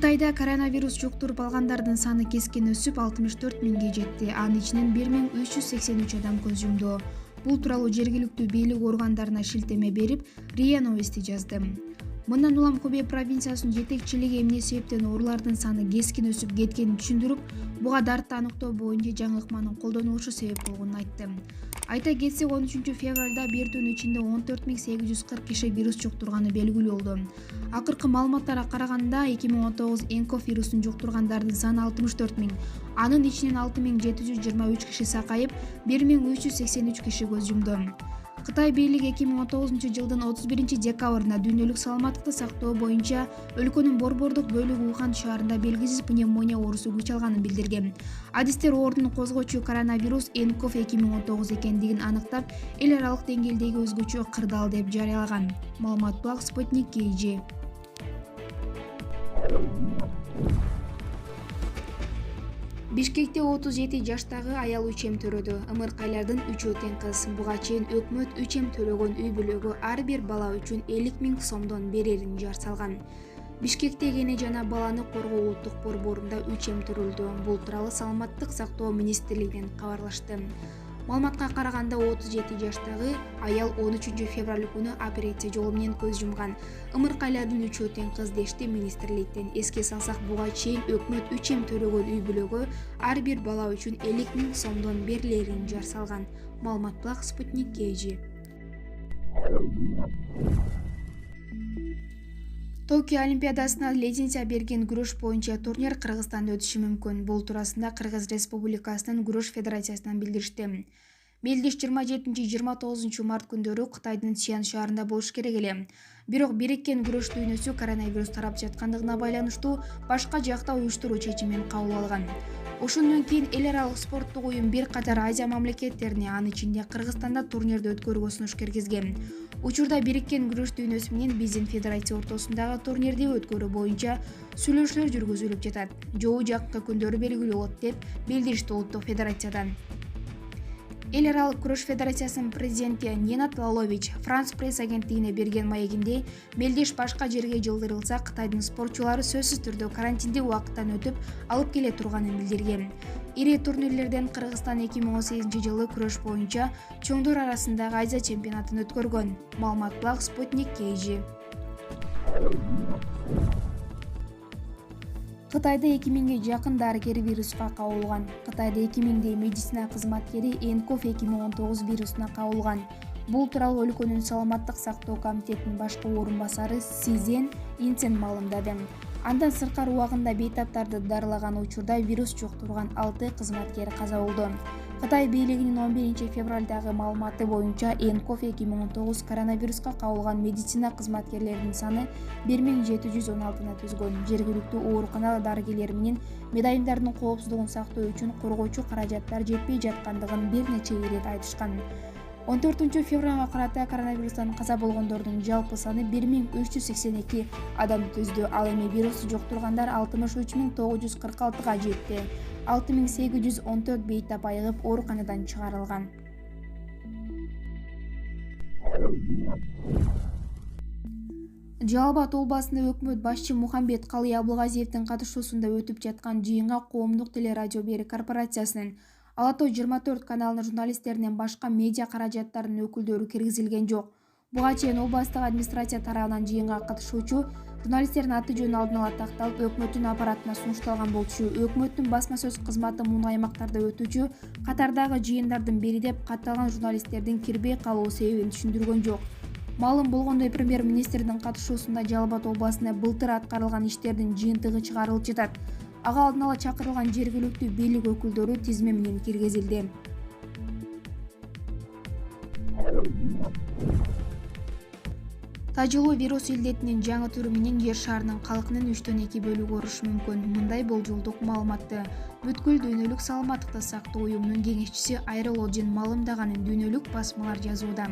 Кытайда коронавирус жұқтырып алгандардын саны кескен өсүп 64 миңге жетти. Анын ичинен 1383 адам көз жумду. Бул тууралуу жергиликтүү бийлик органдарына шилтеме берип, РИА Новости жазды. Мындан улам Хубей провинциясынын жетекчилиги эмне себептен оорулардын саны кескен өсүп кеткенин түшүндүрүп, буга дартты аныктоо боюнча жаңы ыкманын колдонулушу себеп болгонун айтты. Айта кетсек, 13 февралда бир түн ичинде 14840 киши вирус жұқтырганы белгилүү болду. Акыркы маалыматтарга караганда 2019 НКОВ вирусун жұқтыргандардын саны 64 миң. Анын ичинен 6723 киши сакайып, 1383 киши көз жумду. Кытай бийлиги 2019 жылдын 31 декабрында дүйнөлүк саламаттыкты сактоо боюнча өлкөнүн борбордук бөлүгү Ухан шаарында белгисиз пневмония оорусу күч алганын билдирген. Адистер оорунун козгоочу коронавирус НКОВ 2019 экендигин аныктап, эл аралык деңгээлдеги өзгөчө кырдаал деп жарыялаган. Маалымат булак Спутник KG. Бишкекте 37 жаштагы аял үчем төрөдү. Ымыркайлардын 3-өө тең кыз. Буга чейин өкмөт үчем төлөгөн үй бүлөгө ар бир бала үчүн 50 миң сомдон берерин жар салган. Бишкектеги эне жана баланы коргоо улуттук борборунда үчем төрөлдү. Бул тууралуу Саламаттык сактоо министрлигинен кабарлашты. Маалыматка караганда 37 жаштагы аял 13 февраль күнү операция жолу менен көз жумган. Ымыркайлардын 3-өө тең кыз дешти министрликтен. Эске салсак, буга чейин өкмөт үчем төлөгөн үй бүлөгө ар бир бала үчүн 50 миң сомдон берилерин жар салган. Маалымат булак Спутник KG. Токио Олимпиадасына лицензия берген күрөш боюнча турнир Кыргызстанда өтүшү мүмкүн. Бул туурасында Кыргыз Республикасынын күрөш федерациясынан билдиришти. Мелдеш 27-29 март күндөрү Кытайдын Сиан шаарында болуш керек эле. Бирок бириккен күрөш дүйнөсү коронавирус тарап жаткандыгына байланыштуу башка жакта уюштуруу чечимин кабыл алган. Ошондон кийин эл аралык спорттук уюм бир катар Азия мамлекеттерине, анын ичинде Кыргызстанда турнирди өткөрүүгө сунуш киргизген. Учурда бириккен күрөш дүйнөсү менен биздин федерация ортосундагы турнирди өткөрүү боюнча сүйлөшүүлөр жүргүзүлүп жатат. Жолу жаккы күндөрү белгилүү болот деп билдиришти улуттук федерациядан. Эл аралык күрөш федерациясынын президенти Ненат Лалович Франс пресс агенттигине берген маегинде, мелдеш башка жерге жылдырылса, Кытайдын спортчулары сөзсүз түрдө карантинди убакыттан өтүп алып келе турганын билдирген. Ири турнирлерден Кыргызстан 2018 жылы күрөш боюнча чоңдор арасындагы Азия чемпионатын өткөргөн. Маалымат булак Спутник KG. Кытайда 2000ге жакын дарыгер вируска кабылган. Кытайда 2000дей медицина кызматкери НКОВ 2019 вирусуна кабылган. Бул тууралуу өлкөнүн саламаттык сактоо комитетинин башкы орун басары Сизен Инцен маалымдады. Андан сырткары убагында бейтаптарды дарылаган учурда вирус жұктурган 6 кызматкер каза болду. Кытай бийлигинин 11 февралдагы маалыматы боюнча НКОВ 2019 коронавируска кабылган медицина кызматкерлеринин саны 1716 түзгөн. Жергиликтүү оорукана дарыгерлери менен медайымдардын коопсуздугун сактоо үчүн коргоочу каражаттар жетпей жаткандыгын бир нече ирет айтышкан. 14 февралга карата коронавирустан каза болгондордун жалпы саны 1382 адам түздү. Ал эми вирусту жұктургандар 63946га жетти. 6814 бейтап айыгып ооруканадан чыгарылган. Жалал Абад областында өкмөт башчы Мухамбет Калый Абылгазиевдин катышуусунда өтүп жаткан жыйынга коомдук телерадио берик корпорациясынын Ала Тоо 24 каналынын журналисттеринен башка медиа каражаттарынын өкүлдөрү киргизилген жок. Буга чейин областтык администрация тарабынан жыйынга катышуучу журналисттердин аты жөнү алдын ала такталып, өкмөттүн аппаратына сунушталган болчу. Өкмөттүн басма сөз кызматы муну аймактарда өтүүчү катардагы жыйындардын бири деп катталган журналисттердин кирбей калуу себебин түшүндүргөн жок. Маалым болгондой, премьер-министрдин катышуусунда Жалал Абад областында былтыр аткарылган иштердин жыйынтыгы чыгарылып жатат. Ага алдын ала чакырылган жергиликтүү бийлик өкүлдөрү тизме менен киргизилди. Тажылуу вирус илдетинин жаңы түрү менен жер шарынын калкынын 3/2 бөлүгү оорушу мүмкүн. Мындай болжолдук маалыматты бүткүл дүйнөлүк саламаттыкты сактоо уюмунун кеңешчиси Айрыл Оджин маалымдаганын дүйнөлүк басмалар жазууда.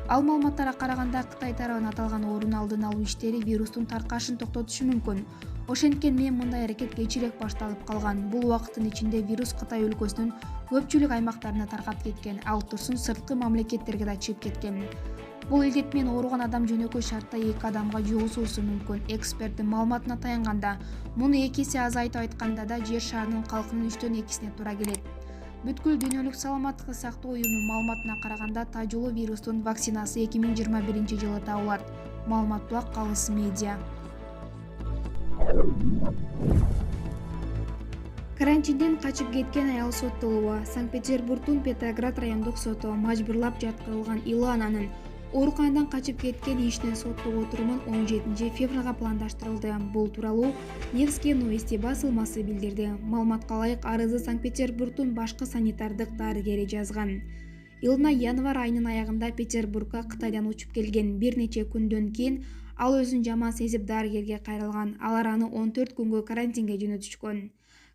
Ал маалыматтарга караганда, Кытай тарабынан аталган оорунун алдын алуу иштери вирустун таркашын токтотушу мүмкүн. Ошенткен менен мындай аракет кечирээк башталып калган. Бул убакыттын ичинде вирус Кытай өлкөсүнүн көпчүлүк аймактарына таркап кеткен. Ал турсун сырткы мамлекеттерге да чыгып кеткен. Бул илдет менен ооруган адам жөнөкөй шартта 2 адамга жугузуусу мүмкүн. Эксперттин маалыматына таянганда, муну 2 эсе азайтып айтканда да жер шарынын калкынын 3/2-сине туура келет. Бүткүл дүйнөлүк саламаттыкты сактоо уюмунун маалыматына караганда, тажылуу вирустун вакцинасы 2021-жылы табылат. Маалымат булак Калыс медиа. Карантинден качып кеткен аял соттолуба. Санкт-Петербургдун Петроград райондук соту мажбурлап жаткырылган Илананын ооруканадан качып кеткен ишинен соттогу отурумун 17 февралга пландаштырылды. Бул тууралуу Невские новости басылмасы билдирди. Маалыматка ылайык, арызды Санкт-Петербургдун башкы санитардык дарыгери жазган. Илна январь айынын аягында Петербургга Кытайдан учуп келген. Бир нече күндөн кийин ал өзүн жаман сезип дарыгерге кайрылган. Алар аны 14 күнгө карантинге жөнөтүшкөн.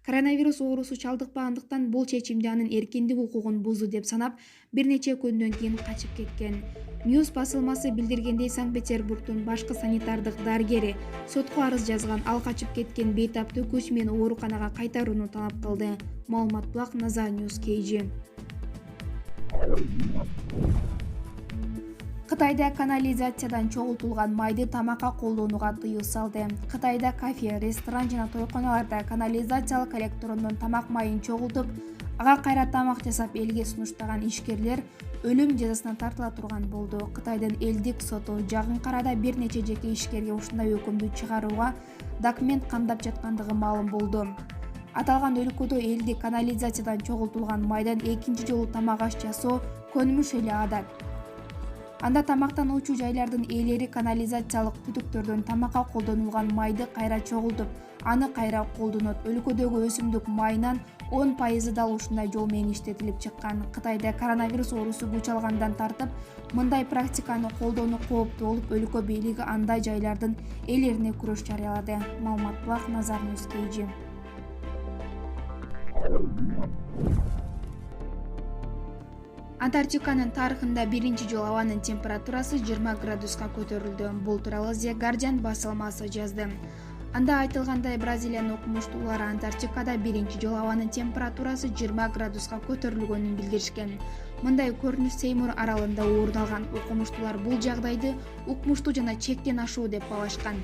Коронавирус оорусу чалдыкпагандыктан бул чечимди анын эркиндик укугун бузду деп санап, бир нече күндөн кийин качып кеткен. Ньюс басылмасы билдиргендей, Санкт-Петербургдун башкы санитардык дарыгери сотко арыз жазган. Ал качып кеткен бейтаптуу күч менен ооруканага кайтарууну талап кылды. Маалымат булак Назар Ньюс KG. Кытайда канализациядан чогултулган майды тамакка колдонууга тыюу салды. Кытайда кафе, ресторан жана тойконаларда канализациялык электрондон тамак майын чогултуп, ага кайра тамак жасап элге сунуштаган ишкерлер өлүм жазасына тартыла турган болду. Кытайдын элдик соту жакын арада бир нече жеке ишкерге ушундай өкүмдү чыгарууга документ камдап жаткандыгы маалым болду. Аталган өлкөдө элдик канализациядан чогултулган майдан экинчи жолу тамак аш жасоо көнүмүш эле адат. Анда тамактануучу жайлардын ээлери канализациялык түтүктөрдөн тамакка колдонулган майды кайра чогултуп, аны кайра колдонот. Өлкөдөгү өсүмдүк майынан 10% дал ушундай жол менен иштетилип чыккан. Кытайда коронавирус оорусу күч алгандан тартып, мындай практиканы колдонуу кооптуу болуп, өлкө бийлиги андай жайлардын ээлерине күрөш жарыялады. Маалымат булак Назар Ньюс KG. Антарктиканын тарыхында биринчи жолу абанын температурасы 20 градуска көтөрүлдү. Бул тууралуу The Guardian басылмасы жазды. Анда айтылгандай, Бразилиянын окумуштуулары Антарктикада биринчи жолу абанын температурасы 20 градуска көтөрүлгөнүн билдиришкен. Мындай көрүнүш Сеймур аралында орун алган. Окумуштуулар бул жагдайды укмуштуу жана чектен ашуу деп баалашкан.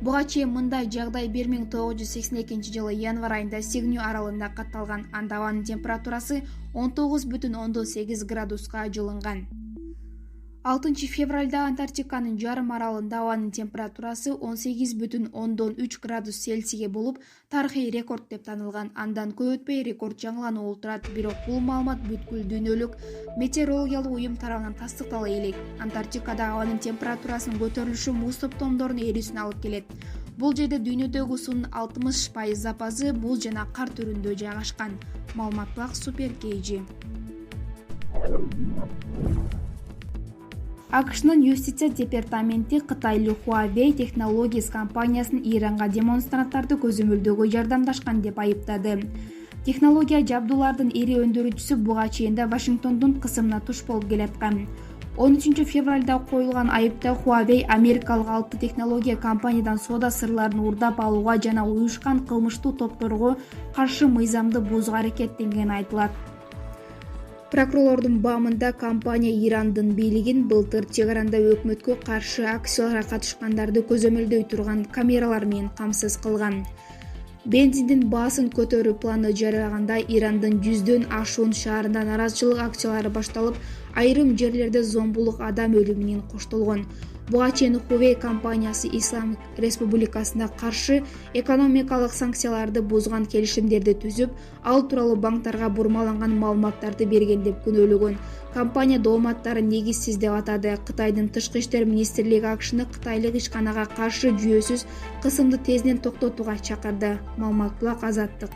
Буга чейин мындай жагдай 1982-жылы январь айында Сигню аралында катталган. Анда абанын температурасы 19,8 градуска жылынган. 6 февралда Антарктиканын жарым аралында абанын температурасы 18,3 градус Цельсийге болуп, тарыхый рекорд деп танылган. Андан көп өтпөй рекорд жаңыланып олтурат. Бирок бул маалымат бүткүл дүйнөлүк метеорологиялык уюм тарабынан тастыктала элек. Антарктикада абанын температурасынын көтөрүлүшү муз топтомдорунун эрүүсүнө алып келет. Бул жерде дүйнөдөгү суунун 60% запасы муз жана кар түрүндө жайгашкан. Маалымат булак Супер KG. АКШнын юстиция департаменти кытайлык Huawei Technologies компаниясын Иранга демонстранттарды көзөмөлдөгө жардамдашкан деп айыптады. Технология жабдуулардын ири өндүрүүчүсү буга чейин да Вашингтондун кысымына туш болуп келаткан. 13 февралда коюлган айыпта Huawei америкалык 6 технология компаниядан соода сырларын урдап алууга жана уюшкан кылмыштуу топторго каршы мыйзамды бузууга аракеттенгени айтылат. Прокурорлордун баамында компания Ирандын бийлигин былтыр чек аранда өкмөткө каршы акцияларга катышкандарды көзөмөлдөй турган камералар менен камсыз кылган. Бензиндин баасын көтөрүү планы жарыяганда Ирандын 100дөн ашуун шаарында наразычылык акциялары башталып, айрым жерлерде зомбулук адам өлүмүнө коштолгон. Буга чейин Huawei компаниясы Ислам Республикасына каршы экономикалык санкцияларды бузган келишимдерди түзүп, ал тууралуу банктарга бурмаланган маалыматтарды берген деп күнөөлөгөн. Компания дооматтары негизсиз деп атады. Кытайдын тышкы иштер министрлиги АКШны кытайлык ишканага каршы жүйөсүз кысымды тезинен токтотууга чакырды. Маалымат булак Азаттык.